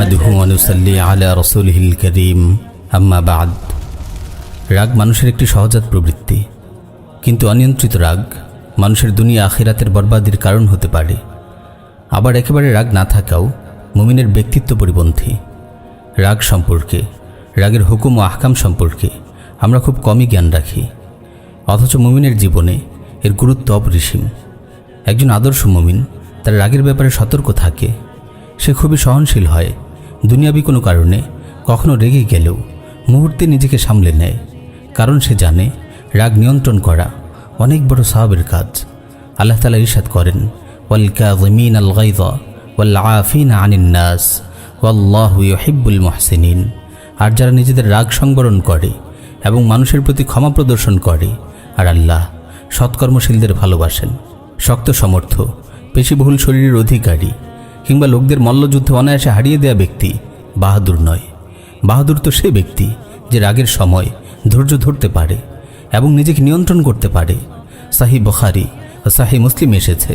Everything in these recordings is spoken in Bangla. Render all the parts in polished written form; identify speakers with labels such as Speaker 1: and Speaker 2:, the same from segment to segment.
Speaker 1: নাহমাদুহু ওয়া নুসাল্লি আলা রাসূলিহিল কারীম আম্মা বা'দ। রাগ মানুষের একটি সহজাত প্রবৃত্তি, কিন্তু অনিয়ন্ত্রিত রাগ মানুষের দুনিয়া আখিরাতের বরবাদির কারণ হতে পারে। আবার একেবারে রাগ না থাকাও মুমিনের ব্যক্তিত্ব পরিপন্থী। রাগ সম্পর্কে, রাগের হুকুম ও আহকাম সম্পর্কে আমরা খুব কমই জ্ঞান রাখি, অথচ মুমিনের জীবনে এর গুরুত্ব অপরিসীম। একজন আদর্শ মুমিন তার রাগের ব্যাপারে সতর্ক থাকে। সে খুবই সহনশীল হয়, দুনিয়াবি কোনো কারণে কখনো রেগে গেলেও মুহূর্তে নিজেকে সামলে নেয়, কারণ সে জানে রাগ নিয়ন্ত্রণ করা অনেক বড় সওয়াবের কাজ। আল্লাহ তাআলা ইরশাদ করেন, ওয়াল কাযিমিনাল গায়য ওয়াল আফিনা আনিন নাস ওয়াল্লাহু ইউহিব্বুল মুহসিনিন। আর যারা নিজেদের রাগ সংবরণ করে এবং মানুষের প্রতি ক্ষমা প্রদর্শন করে, আর আল্লাহ সৎকর্মশীলদের ভালোবাসেন। শক্ত সমর্থ, পেশিবহুল শরীরের অধিকারী কিংবা লোকদের মল্লযুদ্ধে অনায়াসে হারিয়ে দেয়া ব্যক্তি বাহাদুর নয়। বাহাদুর তো সে ব্যক্তি যে রাগের সময় ধৈর্য ধরতে পারে এবং নিজেকে নিয়ন্ত্রণ করতে পারে। সাহিহ বুখারী ও সাহিহ মুসলিম এসেছে,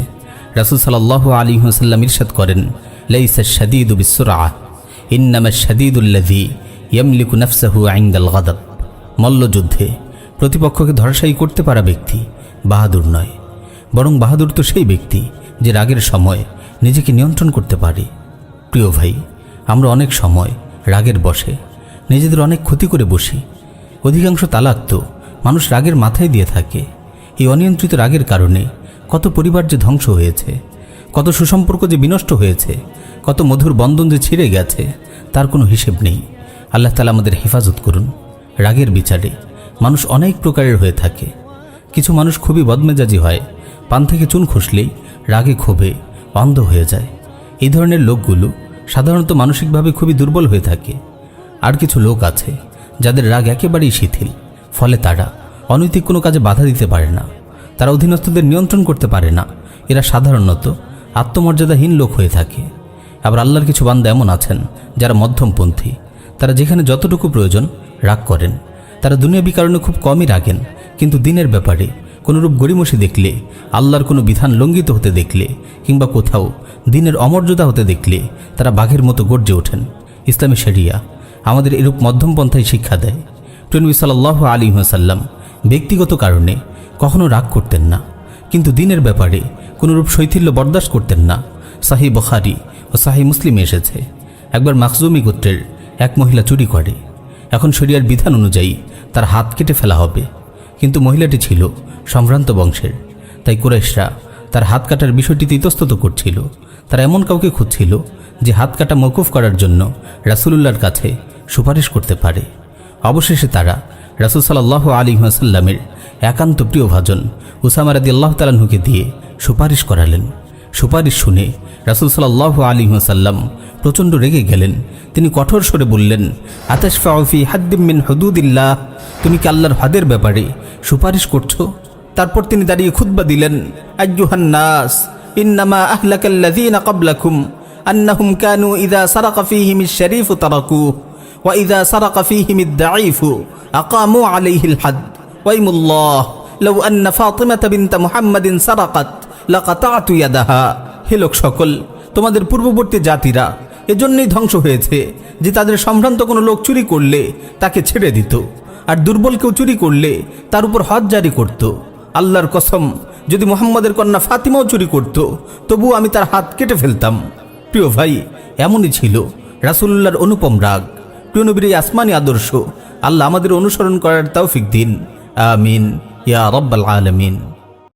Speaker 1: রাসূল সাল্লাল্লাহু আলাইহি ওয়াসাল্লাম ইরশাদ করেন, লাইসা শাদীদু বিসসুরআহ ইন্নামাশ শাদীদুল্লাযী ইয়ামলিকু নাফসাহু ইনদাল গাদাব। মল্লযুদ্ধে প্রতিপক্ষকে ধরাশায়ী করতে পারা ব্যক্তি বাহাদুর নয়, বরং বাহাদুর তো সেই ব্যক্তি যে রাগের সময় নিজেকে নিয়ন্ত্রণ করতে পারে। প্রিয় ভাই, আমরা অনেক সময় রাগের বশে নিজেদের অনেক ক্ষতি করে বসি। অধিকাংশ তালাক তো মানুষ রাগের মাথায় দিয়ে থাকে। এই অনিয়ন্ত্রিত রাগের কারণে কত পরিবার যে ধ্বংস হয়েছে, কত সুসম্পর্ক যে বিনষ্ট হয়েছে, কত মধুর বন্ধন যে ছিঁড়ে গেছে, তার কোনো হিসেব নেই। আল্লাহ তাআলা আমাদের হেফাজত করুন। রাগের বিচারে মানুষ অনেক প্রকারের হয়ে থাকে। কিছু মানুষ খুবই বদমেজাজি হয়, পান থেকে চুন খসলেই রাগে ক্ষোভে অন্ধ হয়ে যায়। এই ধরনের লোকগুলো সাধারণত মানসিকভাবে খুবই দুর্বল হয়ে থাকে। আর কিছু লোক আছে যাদের রাগ একেবারেই শিথিল, ফলে তারা অনৈতিক কোনো কাজে বাধা দিতে পারে না, তারা অধীনস্থদের নিয়ন্ত্রণ করতে পারে না। এরা সাধারণত আত্মমর্যাদাহীন লোক হয়ে থাকে। আবার আল্লাহর কিছু বান্দা এমন আছেন যারা মধ্যমপন্থী। তারা যেখানে যতটুকু প্রয়োজন রাগ করেন। তারা দুনিয়াবি কারণে খুব কমই রাগেন, কিন্তু দিনের ব্যাপারে কোনোরূপ গড়িমসি দেখলে, আল্লাহর কোনো বিধান লঙ্ঘিত হতে দেখলে কিংবা কোথাও দিনের অমর্যাদা হতে দেখলে তারা বাঘের মতো গর্জে ওঠেন। ইসলামী শরিয়া আমাদের এরূপ মধ্যমপন্থায় শিক্ষা দেয়। নবী সাল্লাল্লাহু আলাইহি ওয়াসাল্লাম ব্যক্তিগত কারণে কখনো রাগ করতেন না, কিন্তু দিনের ব্যাপারে কোনোরূপ শৈথিল্য বরদাস্ত করতেন না। সাহিহ বুখারী ও সাহিহ মুসলিমে এসেছে, একবার মাখজুমি গোত্রের এক মহিলা চুরি করে। এখন শরিয়ার বিধান অনুযায়ী তার হাত কেটে ফেলা হবে, কিন্তু মহিলাটি ছিল সম্ভ্রান্ত বংশের। তাই কুরাইশরা তার হাত কাটার বিষয়টিতে ইতস্তত করছিল। তারা এমন কাউকে খুঁজছিল যে হাত কাটা মওকুফ করার জন্য রাসূলুল্লাহর কাছে সুপারিশ করতে পারে। অবশেষে তারা রাসূল সাল্লাল্লাহু আলাইহি ওয়াসাল্লামের একান্ত প্রিয় ভাজন উসামা রাদিয়াল্লাহু তাআলা আনহুকে দিয়ে সুপারিশ করালেন। সুপারিশ শুনে রাসূল সাল্লাল্লাহু আলাইহি ওয়াসাল্লাম প্রচণ্ড রেগে গেলেন। তিনি কঠোর স্বরে বললেন, আতাশফাউ ফি হাদ্দিম মিন হুদুদিল্লাহ, তুমি কি আল্লাহর হদের ব্যাপারে সুপারিশ করছো? তারপর তিনি দাঁড়িয়ে খুতবা দিলেন, আইয়ুহান নাস ইন্নামা আহলাকাল্লাযীনা ক্বাবলাকুম আন্নাহুম কানু ইযা সারাকা ফীহিমিশ শরীফু তারাকুহু ওয়া ইযা সারাকা ফীহিমিদ দাঈফু আকামু আলাইহিল হাদ ওয়াইমুল্লাহ লাউ আন্না ফাতিমাতা বিনত মুহাম্মাদিন সারাকাত লাকাতাতু ইয়াদাহা। হে লোক সকল, তোমাদের পূর্ববর্তী জাতিরা এজন্যই ধ্বংস হয়েছে যে তাদের সম্ভ্রান্ত কোনো লোক চুরি করলে তাকে ছেড়ে দিত, আর দুর্বল কেউ চুরি করলে তার উপর হদ জারি করত। আল্লাহর কসম, যদি মুহাম্মাদের কন্যা ফাতিমাও চুরি করত, তবু আমি তার হাত কেটে ফেলতাম। প্রিয় ভাই, এমনই ছিল রাসূলুল্লাহর অনুপম রাগ। প্রিয় নবীর এই আসমানি আদর্শ আল্লাহ আমাদের অনুসরণ করার তৌফিক দিন। আমিন ইয়া রাব্বাল আলামিন।